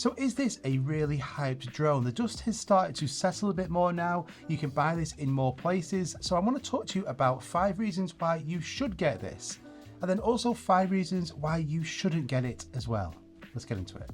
So is this a really hyped drone? The dust has started to settle a bit more now. You can buy this in more places. So I want to talk to you about 5 reasons why you should get this. And then also 5 reasons why you shouldn't get it as well. Let's get into it.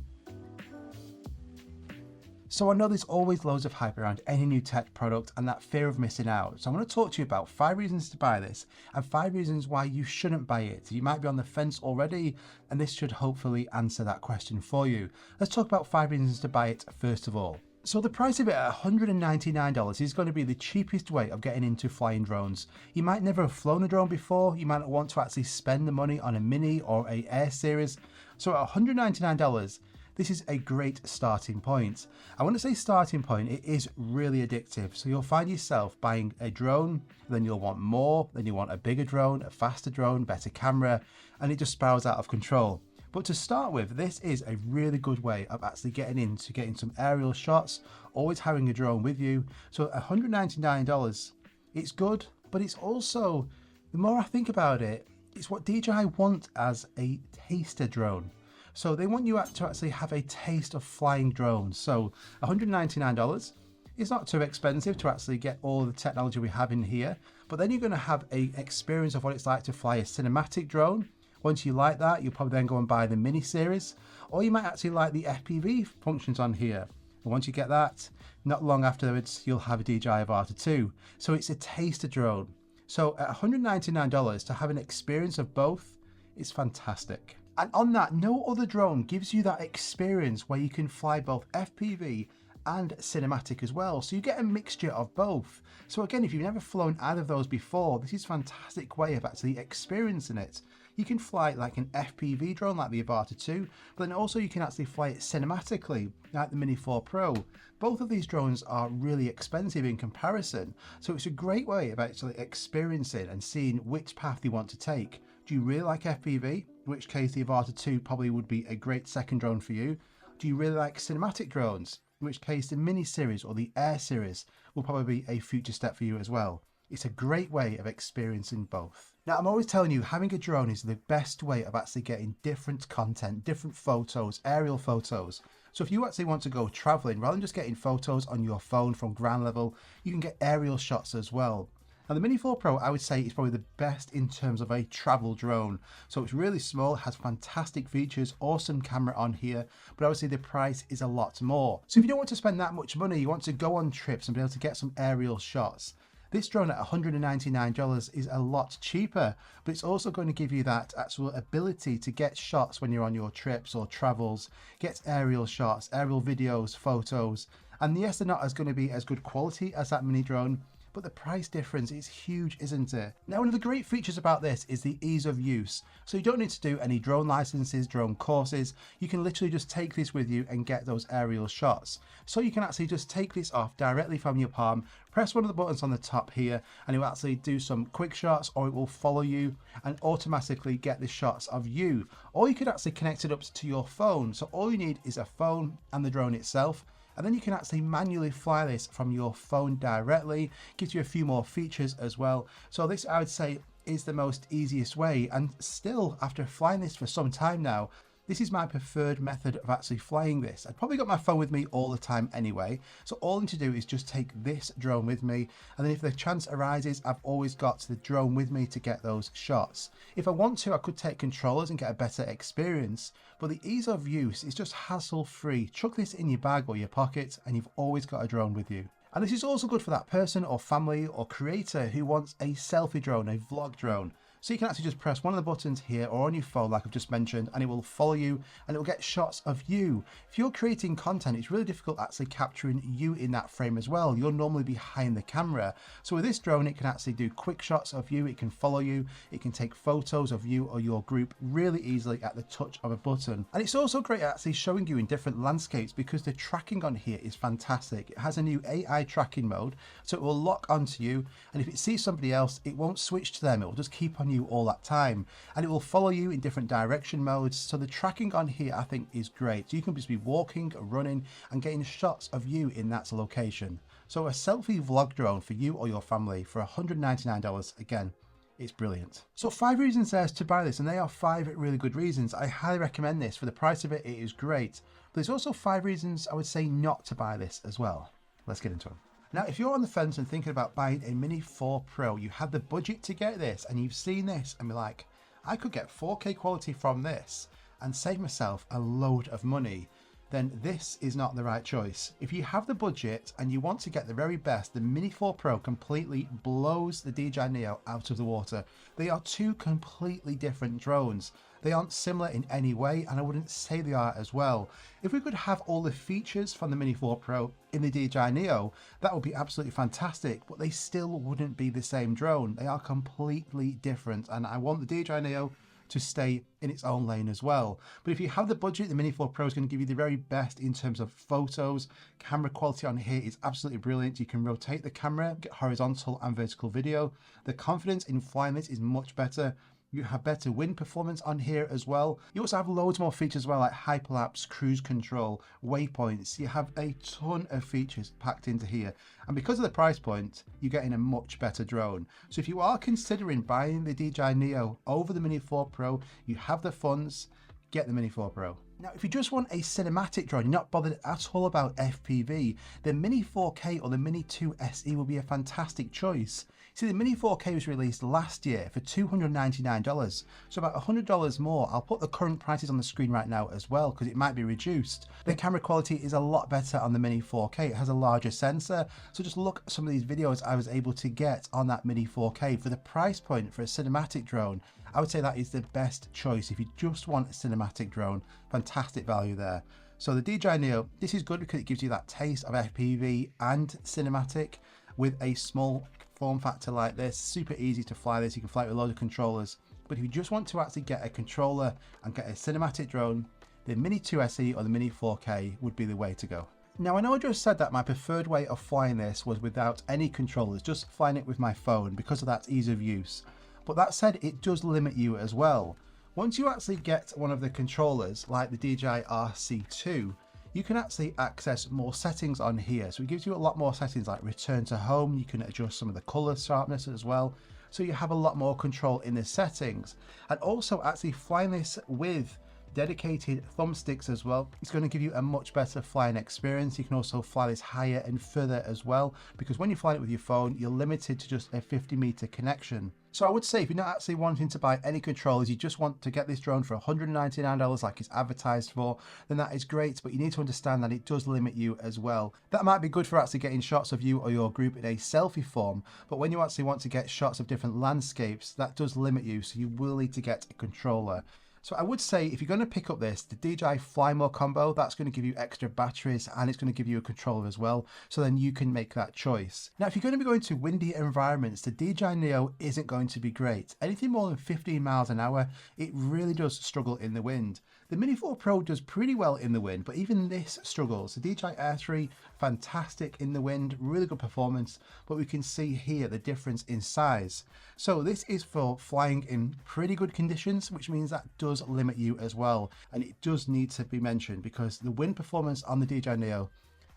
So I know there's always loads of hype around any new tech product and that fear of missing out. So I want to talk to you about 5 reasons to buy this and 5 reasons why you shouldn't buy it. You might be on the fence already, and this should hopefully answer that question for you. Let's talk about 5 reasons to buy it first of all. So the price of it at $199 is going to be the cheapest way of getting into flying drones. You might never have flown a drone before, you might not want to actually spend the money on a Mini or a Air series. So at $199, this is a great starting point. I want to say starting point, it is really addictive. So you'll find yourself buying a drone, then you'll want more, then you want a bigger drone, a faster drone, better camera, and it just spirals out of control. But to start with, this is a really good way of actually getting some aerial shots, always having a drone with you. So at $199, it's good, but it's also, the more I think about it, it's what DJI want as a taster drone. So they want you to actually have a taste of flying drones. So $199 is not too expensive to actually get all the technology we have in here, but then you're going to have an experience of what it's like to fly a cinematic drone. Once you like that, you'll probably then go and buy the mini series, or you might actually like the FPV functions on here. And once you get that, not long afterwards, you'll have a DJI Avata 2. So it's a taster drone. So at $199 to have an experience of both is fantastic. And on that, no other drone gives you that experience where you can fly both FPV and cinematic as well. So you get a mixture of both. So again, if you've never flown either of those before, this is a fantastic way of actually experiencing it. You can fly like an FPV drone like the Avata 2, but then also you can actually fly it cinematically like the Mini 4 Pro. Both of these drones are really expensive in comparison. So it's a great way of actually experiencing and seeing which path you want to take. Do you really like FPV? In which case the Avata 2 probably would be a great second drone for you. Do you really like cinematic drones? In which case the Mini series or the Air series will probably be a future step for you as well. It's a great way of experiencing both. Now, I'm always telling you, having a drone is the best way of actually getting different content, different photos, aerial photos. So if you actually want to go traveling, rather than just getting photos on your phone from ground level, you can get aerial shots as well. Now the Mini 4 Pro, I would say, is probably the best in terms of a travel drone. So it's really small, has fantastic features, awesome camera on here, but obviously the price is a lot more. So if you don't want to spend that much money, you want to go on trips and be able to get some aerial shots, this drone at $199 is a lot cheaper, but it's also going to give you that actual ability to get shots when you're on your trips or travels, get aerial shots, aerial videos, photos. And yes, they're not going to be as good quality as that mini drone, but the price difference is huge, isn't it? Now, one of the great features about this is the ease of use. So you don't need to do any drone licenses, drone courses. You can literally just take this with you and get those aerial shots. So you can actually just take this off directly from your palm, press one of the buttons on the top here, and it will actually do some quick shots, or it will follow you and automatically get the shots of you. Or you could actually connect it up to your phone. So all you need is a phone and the drone itself. And then you can actually manually fly this from your phone directly. Gives you a few more features as well. So this, I would say, is the most easiest way. And still, after flying this for some time now, this is my preferred method of actually flying this. I've probably got my phone with me all the time anyway. So all I need to do is just take this drone with me. And then if the chance arises, I've always got the drone with me to get those shots. If I want to, I could take controllers and get a better experience. But the ease of use is just hassle-free. Chuck this in your bag or your pocket and you've always got a drone with you. And this is also good for that person or family or creator who wants a selfie drone, a vlog drone. So you can actually just press one of the buttons here or on your phone, like I've just mentioned, and it will follow you and it will get shots of you. If you're creating content, it's really difficult actually capturing you in that frame as well. You'll normally be behind the camera. So with this drone, it can actually do quick shots of you. It can follow you. It can take photos of you or your group really easily at the touch of a button. And it's also great at actually showing you in different landscapes because the tracking on here is fantastic. It has a new AI tracking mode, so it will lock onto you. And if it sees somebody else, it won't switch to them. It will just keep on you all that time, and it will follow you in different direction modes. So the tracking on here, I think, is great. So you can just be walking, running, and getting shots of you in that location. So a selfie vlog drone for you or your family for $199, again, it's brilliant. So 5 reasons there to buy this, and they are 5 really good reasons. I highly recommend this. For the price of it, it is great. There's also 5 reasons I would say not to buy this as well. Let's get into them. Now, if you're on the fence and thinking about buying a Mini 4 Pro, you have the budget to get this and you've seen this and be like, I could get 4K quality from this and save myself a load of money, then this is not the right choice. If you have the budget and you want to get the very best, the Mini 4 Pro completely blows the Dji Neo out of the water. They are 2 completely different drones. They aren't similar in any way, and I wouldn't say they are as well. If we could have all the features from the Mini 4 Pro in the Dji Neo, that would be absolutely fantastic, but they still wouldn't be the same drone. They are completely different, and I want the Dji Neo to stay in its own lane as well. But if you have the budget, the Mini 4 Pro is going to give you the very best in terms of photos. Camera quality on here is absolutely brilliant. You can rotate the camera, get horizontal and vertical video. The confidence in flying this is much better. You have better wind performance on here as well. You also have loads more features as well, like hyperlapse, cruise control, waypoints. You have a ton of features packed into here. And because of the price point, you're getting a much better drone. So if you are considering buying the Dji Neo over the Mini 4 Pro, you have the funds, get the Mini 4 Pro. Now, if you just want a cinematic drone, you're not bothered at all about FPV, the Mini 4K or the Mini 2 SE will be a fantastic choice. See, the Mini 4K was released last year for $299, so about $100 more. I'll put the current prices on the screen right now as well, because it might be reduced. The camera quality is a lot better on the Mini 4K. It has a larger sensor, so just look at some of these videos I was able to get on that Mini 4K. For the price point for a cinematic drone, I would say that is the best choice. If you just want a cinematic drone, fantastic value there. So the Dji Neo, this is good because it gives you that taste of FPV and cinematic with a small form factor like this. Super easy to fly this. You can fly it with loads of controllers. But if you just want to actually get a controller and get a cinematic drone, the Mini 2 SE or the Mini 4K would be the way to go. Now, I know I just said that my preferred way of flying this was without any controllers, just flying it with my phone because of that ease of use. But that said, it does limit you as well. Once you actually get one of the controllers, like the DJI RC2, you can actually access more settings on here. So it gives you a lot more settings like return to home. You can adjust some of the color sharpness as well. So you have a lot more control in the settings. And also actually flying this with dedicated thumbsticks as well, it's going to give you a much better flying experience. You can also fly this higher and further as well, because when you fly it with your phone, you're limited to just a 50-meter connection. So I would say if you're not actually wanting to buy any controllers, you just want to get this drone for $199 like it's advertised for, then that is great, but you need to understand that it does limit you as well. That might be good for actually getting shots of you or your group in a selfie form, but when you actually want to get shots of different landscapes, that does limit you, so you will need to get a controller. So I would say if you're going to pick up this, the DJI Fly More combo, that's going to give you extra batteries and it's going to give you a controller as well. So then you can make that choice. Now, if you're going to be going to windy environments, the DJI Neo isn't going to be great. Anything more than 15 miles an hour, it really does struggle in the wind. The Mini 4 Pro does pretty well in the wind, but even this struggles. The DJI Air 3, fantastic in the wind, really good performance, but we can see here the difference in size. So this is for flying in pretty good conditions, which means that does limit you as well. And it does need to be mentioned because the wind performance on the DJI Neo,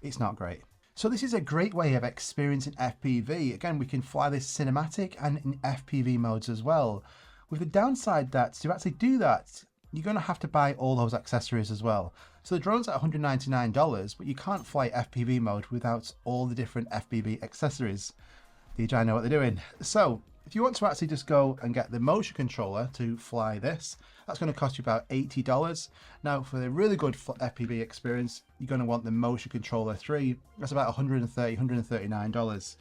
it's not great. So this is a great way of experiencing FPV. Again, we can fly this cinematic and in FPV modes as well. With the downside that to actually do that, you're going to have to buy all those accessories as well. So the drone's at $199, but you can't fly FPV mode without all the different FPV accessories. DJI know what they're doing. So if you want to actually just go and get the motion controller to fly this, that's going to cost you about $80. Now for the really good FPV experience, you're going to want the motion controller 3. That's about $130, $139.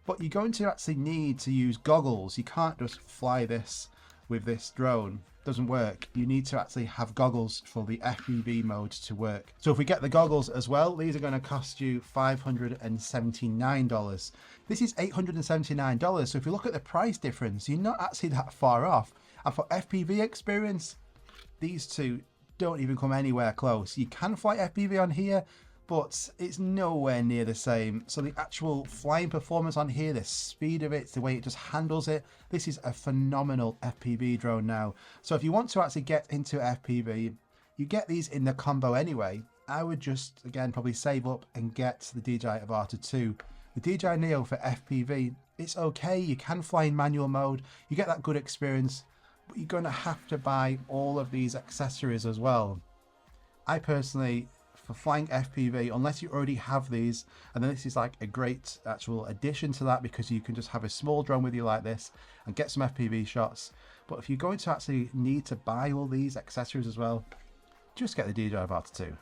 But you're going to actually need to use goggles. You can't just fly this with this drone. Doesn't work. You need to actually have goggles for the FPV mode to work. So if we get the goggles as well, these are going to cost you $579. This is $879. So if you look at the price difference, you're not actually that far off. And for FPV experience, these two don't even come anywhere close. You can fly FPV on here, but it's nowhere near the same. So the actual flying performance on here, the speed of it, the way it just handles it, this is a phenomenal FPV drone now. So if you want to actually get into FPV, you get these in the combo anyway. I would just, again, probably save up and get the DJI Avata 2. The DJI Neo for FPV, it's okay. You can fly in manual mode. You get that good experience, but you're going to have to buy all of these accessories as well. I personally for flying FPV unless you already have these, and then this is like a great actual addition to that because you can just have a small drone with you like this and get some FPV shots. But if you're going to actually need to buy all these accessories as well, just get the DJI Avata 2.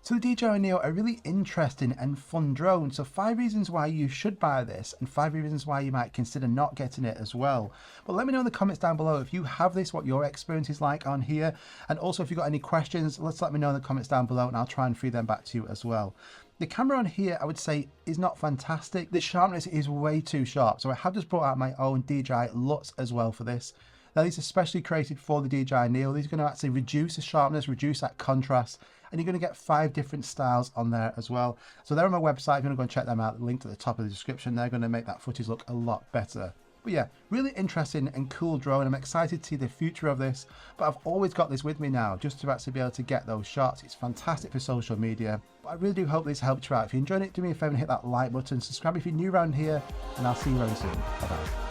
So the DJI Neo, a really interesting and fun drone. So 5 reasons why you should buy this and 5 reasons why you might consider not getting it as well. But let me know in the comments down below if you have this, what your experience is like on here. And also if you've got any questions, let me know in the comments down below and I'll try and feed them back to you as well. The camera on here, I would say, is not fantastic. The sharpness is way too sharp. So I have just brought out my own DJI LUTs as well for this. Now these are specially created for the DJI Neo. These are going to actually reduce the sharpness, reduce that contrast, and you're going to get 5 different styles on there as well. So they're on my website. If you want to go and check them out, linked at the top of the description. They're going to make that footage look a lot better. But yeah, really interesting and cool drone. I'm excited to see the future of this, but I've always got this with me now just to actually be able to get those shots. It's fantastic for social media. But I really do hope this helped you out. If you enjoyed it, do me a favor and hit that like button. Subscribe if you're new around here, and I'll see you very soon. Bye-bye.